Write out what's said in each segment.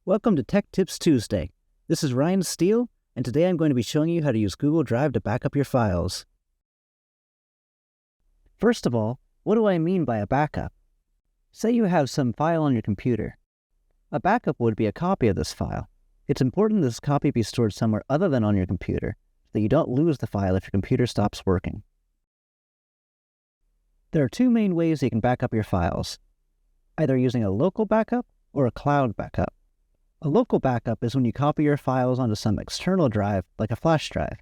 Welcome to Tech Tips Tuesday. This is Ryan Steele, and today I'm going to be showing you how to use Google Drive to back up your files. First of all, what do I mean by a backup? Say you have some file on your computer. A backup would be a copy of this file. It's important this copy be stored somewhere other than on your computer, so that you don't lose the file if your computer stops working. There are two main ways you can back up your files, either using a local backup or a cloud backup. A local backup is when you copy your files onto some external drive, like a flash drive.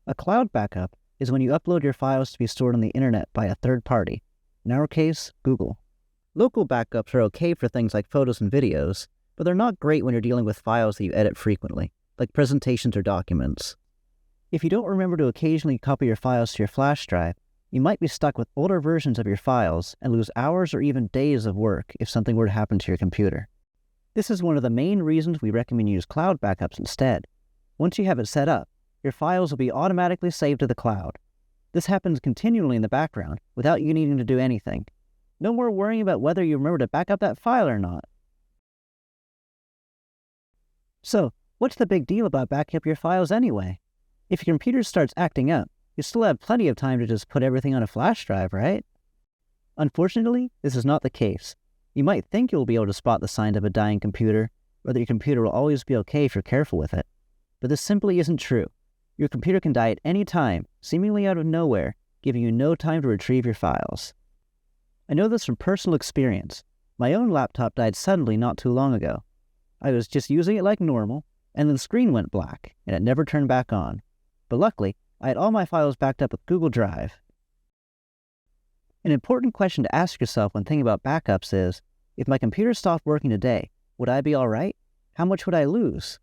A cloud backup is when you upload your files to be stored on the internet by a third party, in our case, Google. Local backups are okay for things like photos and videos, but they're not great when you're dealing with files that you edit frequently, like presentations or documents. If you don't remember to occasionally copy your files to your flash drive, you might be stuck with older versions of your files and lose hours or even days of work if something were to happen to your computer. This is one of the main reasons we recommend you use cloud backups instead. Once you have it set up, your files will be automatically saved to the cloud. This happens continually in the background without you needing to do anything. No more worrying about whether you remember to back up that file or not. So, what's the big deal about backing up your files anyway? If your computer starts acting up, you still have plenty of time to just put everything on a flash drive, right? Unfortunately, this is not the case. You might think you'll be able to spot the signs of a dying computer, or that your computer will always be okay if you're careful with it. But this simply isn't true. Your computer can die at any time, seemingly out of nowhere, giving you no time to retrieve your files. I know this from personal experience. My own laptop died suddenly not too long ago. I was just using it like normal, and the screen went black, and it never turned back on. But luckily, I had all my files backed up with Google Drive. An important question to ask yourself when thinking about backups is, if my computer stopped working today, would I be all right? How much would I lose?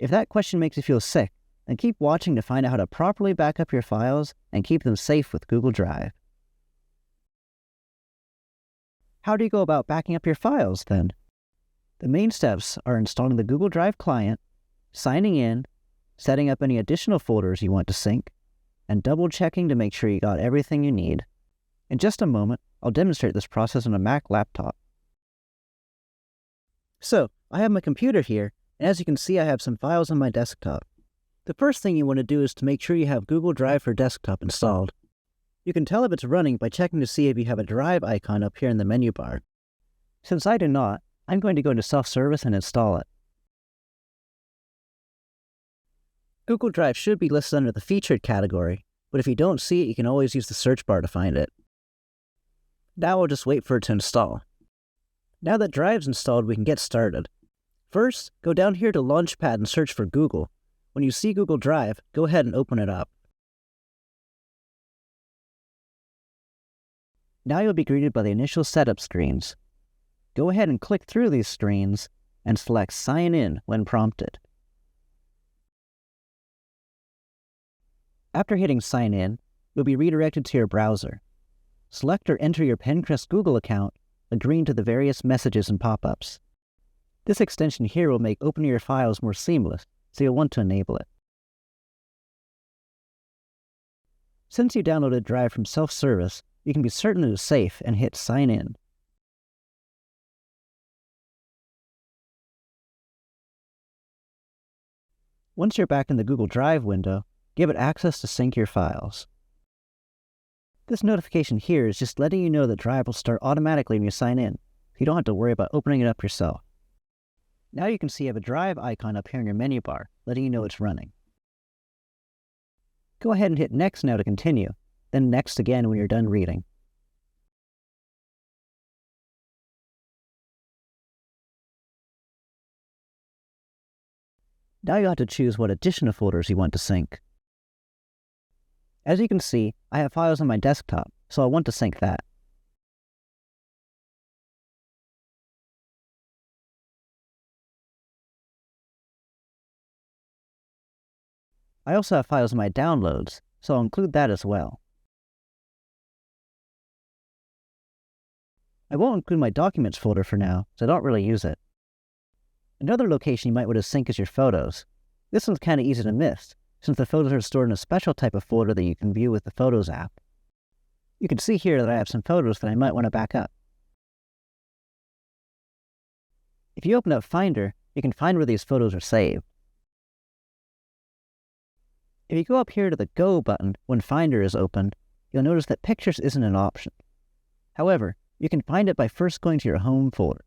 If that question makes you feel sick, then keep watching to find out how to properly back up your files and keep them safe with Google Drive. How do you go about backing up your files then? The main steps are installing the Google Drive client, signing in, setting up any additional folders you want to sync, and double-checking to make sure you got everything you need. In just a moment, I'll demonstrate this process on a Mac laptop. So, I have my computer here, and as you can see I have some files on my desktop. The first thing you want to do is to make sure you have Google Drive for Desktop installed. You can tell if it's running by checking to see if you have a Drive icon up here in the menu bar. Since I do not, I'm going to go into Self-Service and install it. Google Drive should be listed under the Featured category, but if you don't see it, you can always use the search bar to find it. Now I'll just wait for it to install. Now that Drive's installed, we can get started. First, go down here to Launchpad and search for Google. When you see Google Drive, go ahead and open it up. Now you'll be greeted by the initial setup screens. Go ahead and click through these screens and select Sign In when prompted. After hitting Sign In, you'll be redirected to your browser. Select or enter your Pencrest Google account, agreeing to the various messages and pop-ups. This extension here will make opening your files more seamless, so you'll want to enable it. Since you downloaded Drive from Self-Service, you can be certain it is safe and hit Sign In. Once you're back in the Google Drive window, give it access to sync your files. This notification here is just letting you know that Drive will start automatically when you sign in, so you don't have to worry about opening it up yourself. Now you can see you have a Drive icon up here in your menu bar, letting you know it's running. Go ahead and hit Next now to continue, then Next again when you're done reading. Now you'll have to choose what additional folders you want to sync. As you can see, I have files on my desktop, so I want to sync that. I also have files in my downloads, so I'll include that as well. I won't include my documents folder for now, so I don't really use it. Another location you might want to sync is your photos. This one's kind of easy to miss, since the photos are stored in a special type of folder that you can view with the Photos app. You can see here that I have some photos that I might want to back up. If you open up Finder, you can find where these photos are saved. If you go up here to the Go button when Finder is opened, you'll notice that Pictures isn't an option. However, you can find it by first going to your Home folder.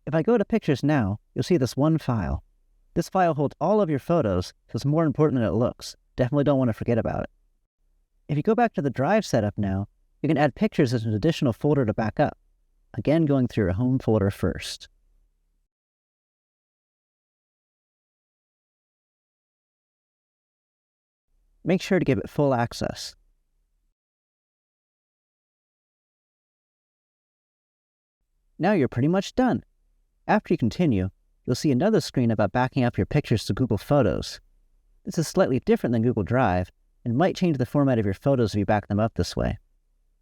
If I go to Pictures now, you'll see this one file. This file holds all of your photos, so it's more important than it looks. Definitely don't want to forget about it. If you go back to the Drive setup now, you can add Pictures as an additional folder to back up. Again, going through your Home folder first. Make sure to give it full access. Now you're pretty much done. After you continue, you'll see another screen about backing up your pictures to Google Photos. This is slightly different than Google Drive and might change the format of your photos if you back them up this way.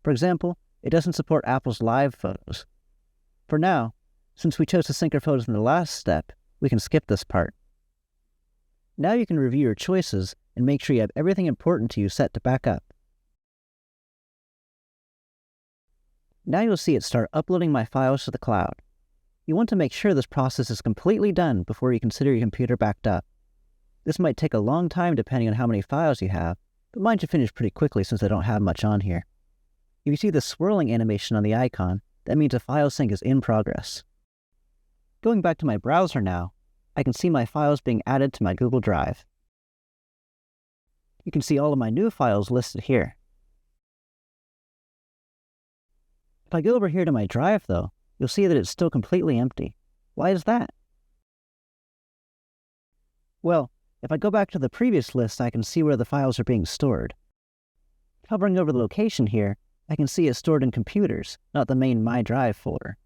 For example, it doesn't support Apple's Live Photos. For now, since we chose to sync our photos in the last step, we can skip this part. Now you can review your choices and make sure you have everything important to you set to back up. Now you'll see it start uploading my files to the cloud. You want to make sure this process is completely done before you consider your computer backed up. This might take a long time depending on how many files you have, but mine should finish pretty quickly since I don't have much on here. If you see the swirling animation on the icon, that means a file sync is in progress. Going back to my browser now, I can see my files being added to my Google Drive. You can see all of my new files listed here. If I go over here to my drive though, you'll see that it's still completely empty. Why is that? Well, if I go back to the previous list, I can see where the files are being stored. Hovering over the location here, I can see it's stored in Computers, not the main My Drive folder.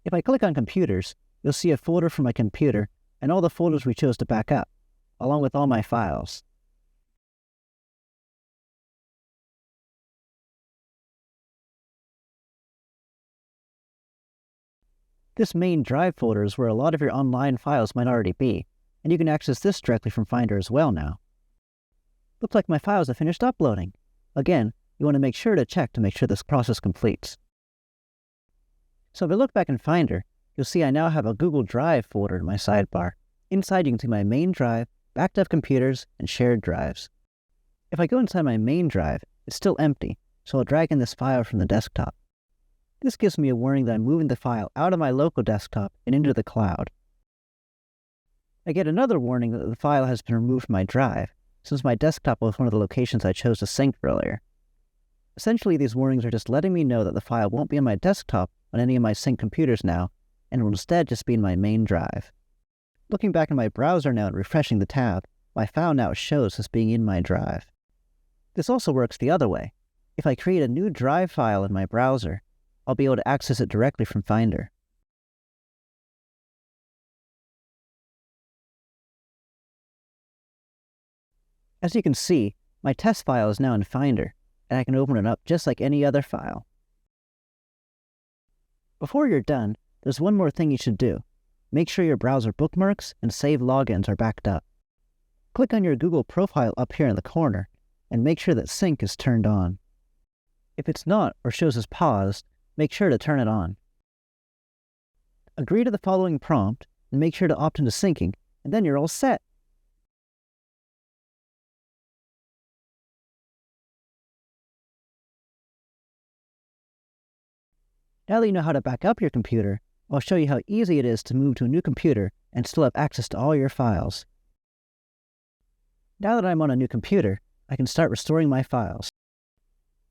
If I click on Computers, you'll see a folder for my computer and all the folders we chose to back up, along with all my files. This main Drive folder is where a lot of your online files might already be, and you can access this directly from Finder as well now. Looks like my files have finished uploading. Again, you want to make sure to check to make sure this process completes. So if I look back in Finder, you'll see I now have a Google Drive folder in my sidebar. Inside you can see my main drive, backed up computers, and shared drives. If I go inside my main drive, it's still empty, so I'll drag in this file from the desktop. This gives me a warning that I'm moving the file out of my local desktop and into the cloud. I get another warning that the file has been removed from my drive, since my desktop was one of the locations I chose to sync earlier. Essentially, these warnings are just letting me know that the file won't be on my desktop on any of my sync computers now, and will instead just be in my main drive. Looking back in my browser now and refreshing the tab, my file now shows as being in my drive. This also works the other way. If I create a new drive file in my browser, I'll be able to access it directly from Finder. As you can see, my test file is now in Finder, and I can open it up just like any other file. Before you're done, there's one more thing you should do. Make sure your browser bookmarks and save logins are backed up. Click on your Google profile up here in the corner, and make sure that sync is turned on. If it's not or shows as paused, make sure to turn it on. Agree to the following prompt, and make sure to opt into syncing, and then you're all set. Now that you know how to back up your computer, I'll show you how easy it is to move to a new computer and still have access to all your files. Now that I'm on a new computer, I can start restoring my files.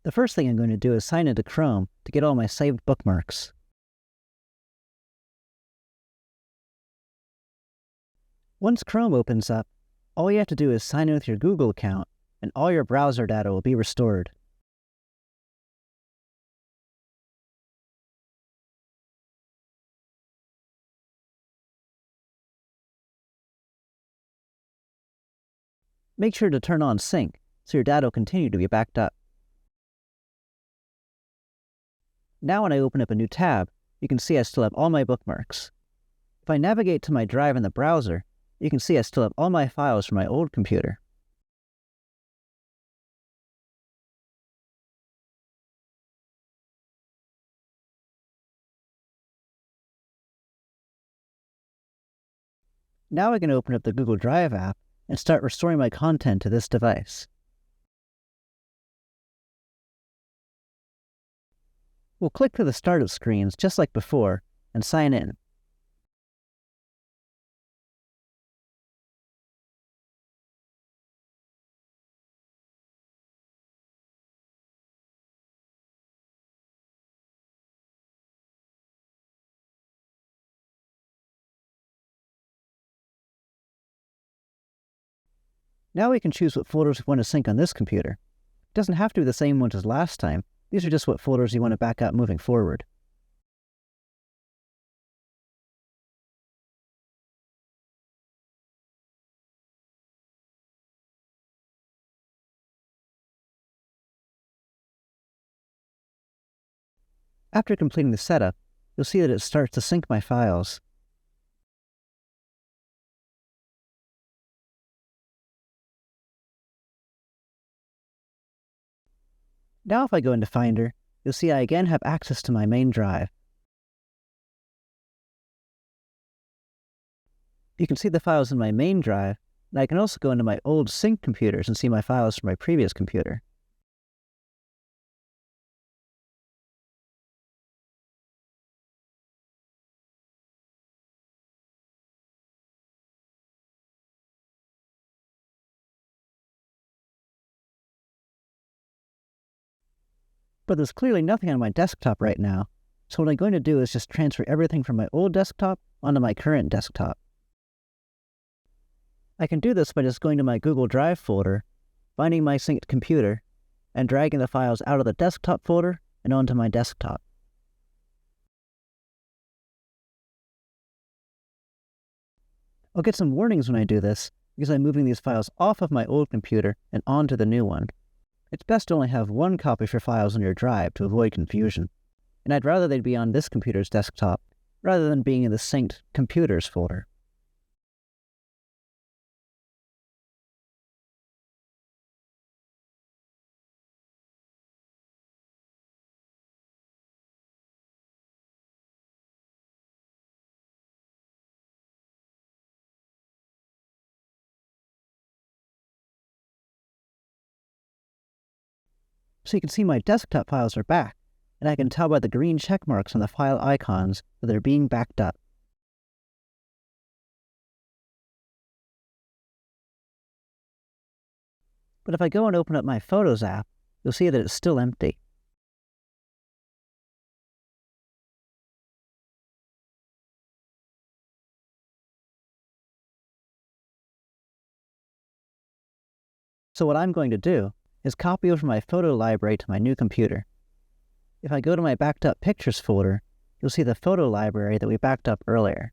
The first thing I'm going to do is sign into Chrome to get all my saved bookmarks. Once Chrome opens up, all you have to do is sign in with your Google account, and all your browser data will be restored. Make sure to turn on sync so your data will continue to be backed up. Now when I open up a new tab, you can see I still have all my bookmarks. If I navigate to my drive in the browser, you can see I still have all my files from my old computer. Now I can open up the Google Drive app and start restoring my content to this device. We'll click to the startup screens just like before and sign in. Now we can choose what folders we want to sync on this computer. It doesn't have to be the same ones as last time. These are just what folders you want to back up moving forward. After completing the setup, you'll see that it starts to sync my files. Now if I go into Finder, you'll see I again have access to my main drive. You can see the files in my main drive, and I can also go into my old synced computers and see my files from my previous computer. But there's clearly nothing on my desktop right now, so what I'm going to do is just transfer everything from my old desktop onto my current desktop. I can do this by just going to my Google Drive folder, finding my synced computer, and dragging the files out of the desktop folder and onto my desktop. I'll get some warnings when I do this, because I'm moving these files off of my old computer and onto the new one. It's best to only have one copy for files on your drive to avoid confusion, and I'd rather they'd be on this computer's desktop rather than being in the synced computers folder. So you can see my desktop files are back, and I can tell by the green check marks on the file icons that they're being backed up. But if I go and open up my Photos app, you'll see that it's still empty. So what I'm going to do is copy over my photo library to my new computer. If I go to my backed up pictures folder, you'll see the photo library that we backed up earlier.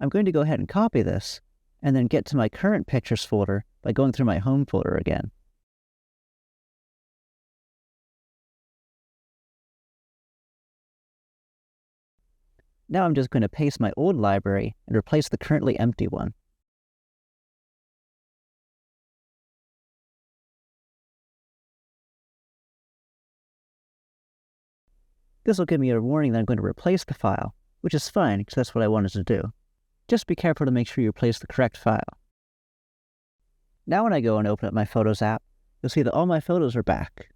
I'm going to go ahead and copy this, and then get to my current pictures folder by going through my home folder again. Now I'm just going to paste my old library and replace the currently empty one. This will give me a warning that I'm going to replace the file, which is fine because that's what I wanted to do. Just be careful to make sure you replace the correct file. Now when I go and open up my Photos app, you'll see that all my photos are back.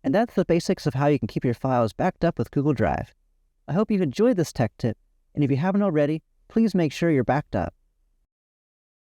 And that's the basics of how you can keep your files backed up with Google Drive. I hope you've enjoyed this tech tip, and if you haven't already, please make sure you're backed up.